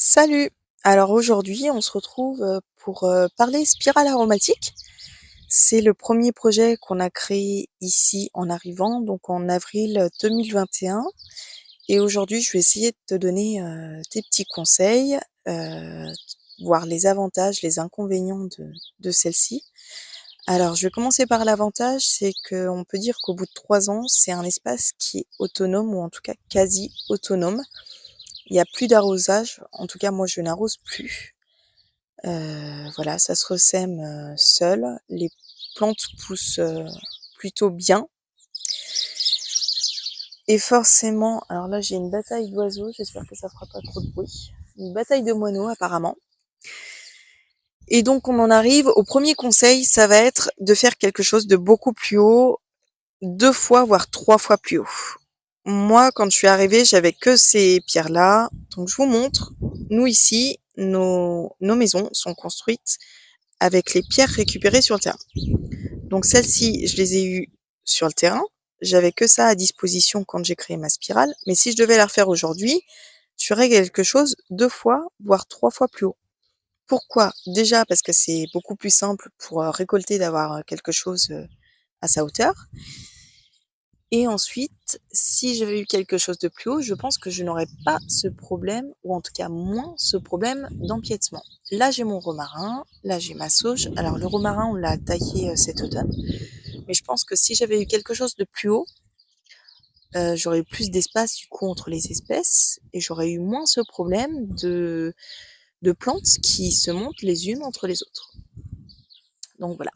Salut! Alors aujourd'hui, on se retrouve pour parler spirale aromatique. C'est le premier projet qu'on a créé ici en arrivant, donc en avril 2021. Et aujourd'hui, je vais essayer de te donner des petits conseils, voir les avantages, les inconvénients de celle-ci. Alors, je vais commencer par l'avantage, c'est qu'on peut dire qu'au bout de 3 ans, c'est un espace qui est autonome, ou en tout cas quasi autonome. Il n'y a plus d'arrosage, en tout cas moi je n'arrose plus. Voilà, ça se ressème, seul. Les plantes poussent, plutôt bien et forcément alors là j'ai une bataille d'oiseaux, j'espère que ça fera pas trop de bruit. Une bataille de moineaux apparemment et donc on en arrive au premier conseil, ça va être de faire quelque chose de beaucoup plus haut, 2 fois voire 3 fois plus haut. Moi quand je suis arrivée, j'avais que ces pierres-là, donc je vous montre. Nous ici, nos maisons sont construites avec les pierres récupérées sur le terrain. Donc celles-ci, je les ai eues sur le terrain. J'avais que ça à disposition quand j'ai créé ma spirale. Mais si je devais la refaire aujourd'hui, je ferais quelque chose 2 fois, voire 3 fois plus haut. Pourquoi? Déjà parce que c'est beaucoup plus simple pour récolter d'avoir quelque chose à sa hauteur. Et ensuite, si j'avais eu quelque chose de plus haut, je pense que je n'aurais pas ce problème, ou en tout cas moins ce problème d'empiètement. Là, j'ai mon romarin, là, j'ai ma sauge. Alors, le romarin, on l'a taillé cet automne. Mais je pense que si j'avais eu quelque chose de plus haut, j'aurais eu plus d'espace du coup entre les espèces et j'aurais eu moins ce problème de plantes qui se montent les unes entre les autres. Donc voilà.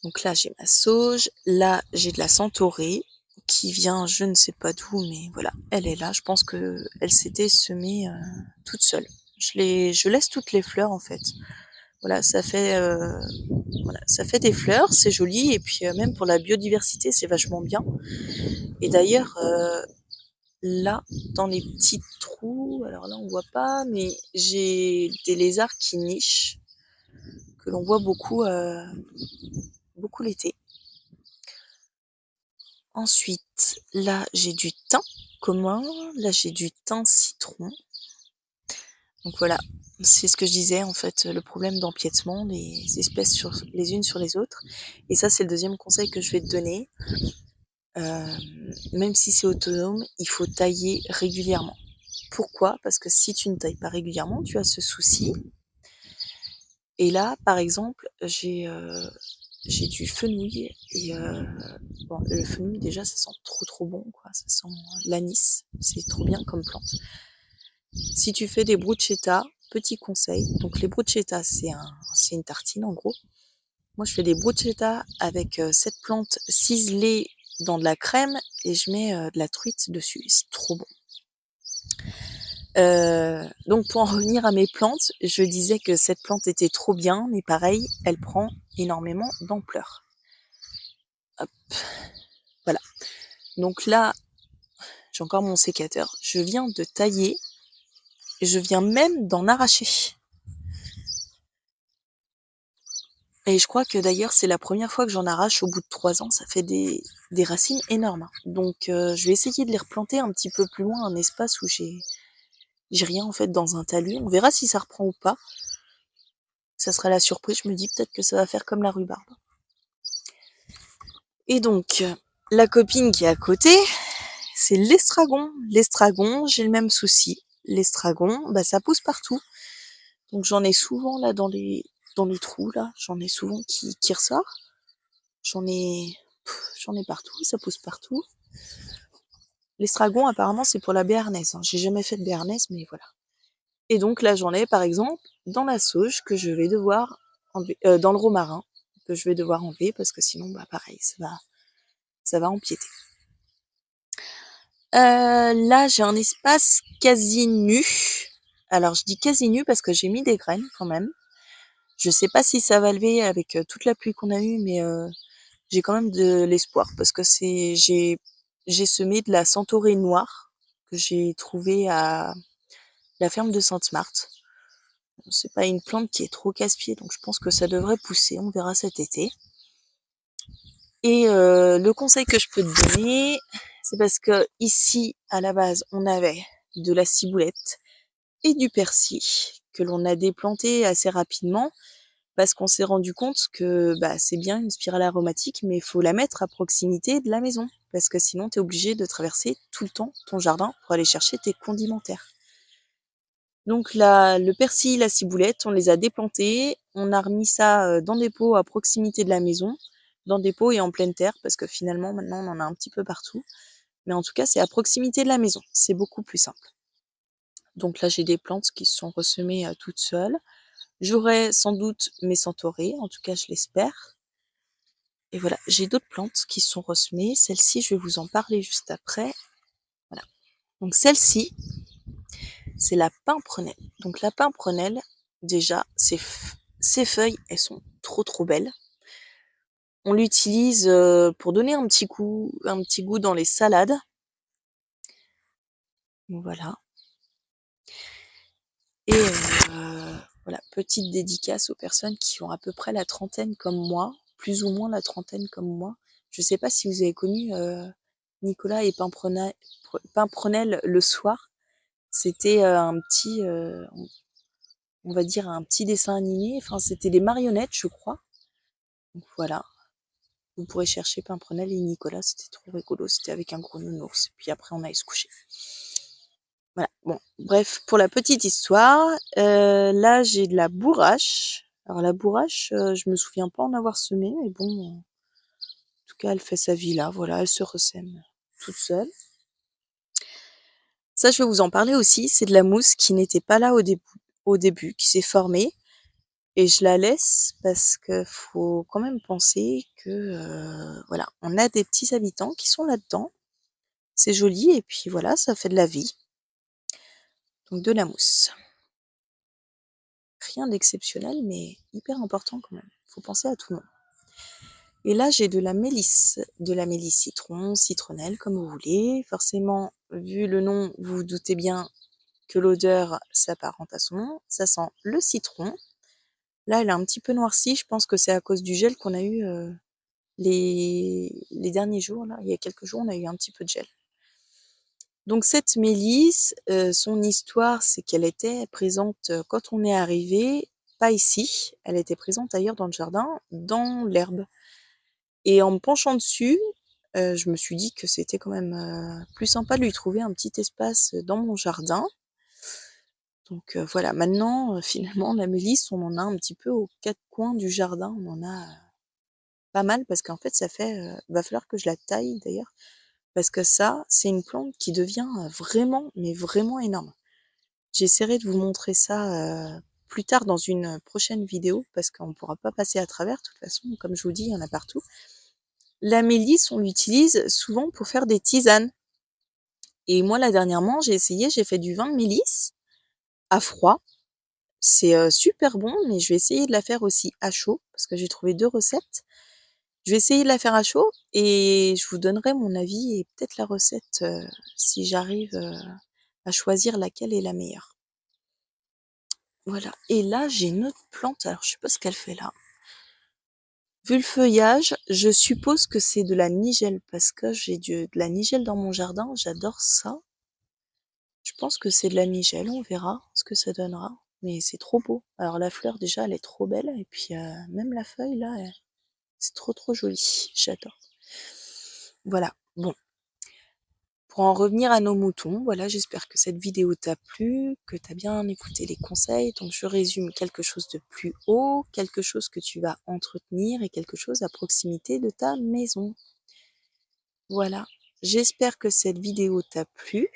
Donc là j'ai ma sauge, là j'ai de la centaurée qui vient je ne sais pas d'où, mais voilà, elle est là. Je pense que elle s'était semée toute seule. Je laisse toutes les fleurs en fait. Voilà, ça fait des fleurs, c'est joli et puis même pour la biodiversité c'est vachement bien. Et d'ailleurs, là, dans les petits trous, alors là on voit pas, mais j'ai des lézards qui nichent, que l'on voit beaucoup l'été. Ensuite, là j'ai du thym commun, là j'ai du thym citron. Donc voilà, c'est ce que je disais en fait, le problème d'empiètement des espèces sur les unes sur les autres. Et ça c'est le deuxième conseil que je vais te donner. Même si c'est autonome, il faut tailler régulièrement. Pourquoi? Parce que si tu ne tailles pas régulièrement, tu as ce souci. Et là, par exemple, j'ai du fenouil et bon, le fenouil déjà ça sent trop bon quoi, ça sent l'anis, c'est trop bien comme plante. Si tu fais des bruschetta, petit conseil, donc les bruschetta c'est une tartine en gros. Moi je fais des bruschetta avec cette plante ciselée dans de la crème et je mets de la truite dessus, c'est trop bon. Donc pour en revenir à mes plantes, je disais que cette plante était trop bien, mais pareil, elle prend énormément d'ampleur. Hop, voilà. Donc là, j'ai encore mon sécateur. Je viens de tailler et je viens même d'en arracher. Et je crois que d'ailleurs c'est la première fois que j'en arrache au bout de 3 ans. Ça fait des racines énormes. Donc je vais essayer de les replanter un petit peu plus loin, un espace où j'ai rien en fait dans un talus. On verra si ça reprend ou pas. Ça sera la surprise. Je me dis peut-être que ça va faire comme la rhubarbe. Et donc, la copine qui est à côté, c'est l'estragon. L'estragon, j'ai le même souci. L'estragon, bah, ça pousse partout. Donc j'en ai souvent là dans les trous là, j'en ai souvent qui ressort. J'en ai j'en ai partout, ça pousse partout. L'estragon apparemment c'est pour la béarnaise. Hein. J'ai jamais fait de béarnaise, mais voilà. Et donc là j'en ai par exemple dans la sauge que je vais devoir enlever, dans le romarin que je vais devoir enlever parce que sinon bah pareil ça va empiéter. Là, j'ai un espace quasi nu. Alors, je dis quasi nu parce que j'ai mis des graines quand même. Je sais pas si ça va lever avec toute la pluie qu'on a eue, mais j'ai quand même de l'espoir parce que j'ai semé de la centaurée noire que j'ai trouvée à la ferme de Sainte-Marthe. C'est pas une plante qui est trop casse-pied, donc je pense que ça devrait pousser. On verra cet été. Et le conseil que je peux te donner, c'est parce que ici, à la base, on avait de la ciboulette. et du persil que l'on a déplanté assez rapidement parce qu'on s'est rendu compte que c'est bien une spirale aromatique, mais il faut la mettre à proximité de la maison parce que sinon tu es obligé de traverser tout le temps ton jardin pour aller chercher tes condimentaires. Donc le persil, la ciboulette, on les a déplantés, on a remis ça dans des pots à proximité de la maison, dans des pots et en pleine terre, parce que finalement maintenant on en a un petit peu partout. Mais en tout cas, c'est à proximité de la maison, c'est beaucoup plus simple. Donc là, j'ai des plantes qui se sont ressemées toutes seules. J'aurai sans doute mes centaurées, en tout cas je l'espère. Et voilà, j'ai d'autres plantes qui se sont ressemées. Celle-ci, je vais vous en parler juste après. Voilà. Donc celle-ci, c'est la pimprenelle. Donc la pimprenelle, déjà, ses feuilles, elles sont trop belles. On l'utilise pour donner un petit goût dans les salades. Donc voilà. Et voilà, petite dédicace aux personnes qui ont à peu près la trentaine comme moi, plus ou moins la trentaine comme moi. Je ne sais pas si vous avez connu Nicolas et Pimprenelle le soir. C'était un petit, on va dire un petit dessin animé. Enfin, c'était des marionnettes, je crois. Donc voilà. Vous pourrez chercher Pimprenelle et Nicolas. C'était trop rigolo. C'était avec un gros nounours. Et puis après, on allait se coucher. Voilà. Bon, bref, pour la petite histoire, là, j'ai de la bourrache. Alors la bourrache, je me souviens pas en avoir semé, mais bon, en tout cas, elle fait sa vie là. Voilà, elle se ressème toute seule. Ça, je vais vous en parler aussi. C'est de la mousse qui n'était pas là au début, qui s'est formée. Et je la laisse parce que faut quand même penser que voilà, on a des petits habitants qui sont là-dedans. C'est joli et puis voilà, ça fait de la vie. Donc de la mousse. Rien d'exceptionnel, mais hyper important quand même. Faut penser à tout le monde. Et là, j'ai de la mélisse citron, citronnelle, comme vous voulez. Forcément, vu le nom, vous vous doutez bien que l'odeur s'apparente à son nom. Ça sent le citron. Là, elle est un petit peu noircie. Je pense que c'est à cause du gel qu'on a eu les derniers jours. Là, il y a quelques jours, on a eu un petit peu de gel. Donc cette mélisse, son histoire, c'est qu'elle était présente quand on est arrivé, pas ici, elle était présente ailleurs dans le jardin, dans l'herbe. Et en me penchant dessus, je me suis dit que c'était quand même plus sympa de lui trouver un petit espace dans mon jardin. Donc voilà, maintenant, finalement, la mélisse, on en a un petit peu aux 4 coins du jardin, on en a pas mal parce qu'en fait, ça fait, va falloir que je la taille d'ailleurs, parce que ça, c'est une plante qui devient vraiment, mais vraiment énorme. J'essaierai de vous montrer ça plus tard dans une prochaine vidéo, parce qu'on ne pourra pas passer à travers. De toute façon, comme je vous dis, il y en a partout. La mélisse, on l'utilise souvent pour faire des tisanes. Et moi, là, dernièrement, j'ai essayé, j'ai fait du vin de mélisse à froid. C'est super bon, mais je vais essayer de la faire aussi à chaud, parce que j'ai trouvé 2 recettes. Je vais essayer de la faire à chaud et je vous donnerai mon avis et peut-être la recette si j'arrive à choisir laquelle est la meilleure. Voilà. Et là, j'ai une autre plante. Alors, je sais pas ce qu'elle fait là. Vu le feuillage, je suppose que c'est de la nigelle parce que j'ai de la nigelle dans mon jardin. J'adore ça. Je pense que c'est de la nigelle. On verra ce que ça donnera. Mais c'est trop beau. Alors, la fleur, déjà, elle est trop belle. Et puis, même la feuille, là, c'est trop joli. J'adore. Voilà. Bon. Pour en revenir à nos moutons, voilà, j'espère que cette vidéo t'a plu, que tu as bien écouté les conseils. Donc je résume quelque chose de plus haut, quelque chose que tu vas entretenir et quelque chose à proximité de ta maison. Voilà, j'espère que cette vidéo t'a plu.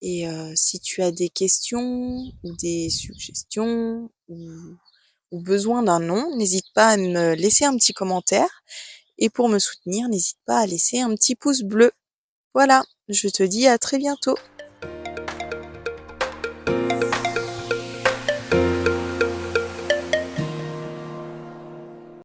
Et si tu as des questions ou des suggestions ou besoin d'un nom, n'hésite pas à me laisser un petit commentaire. Et pour me soutenir, n'hésite pas à laisser un petit pouce bleu. Voilà, je te dis à très bientôt.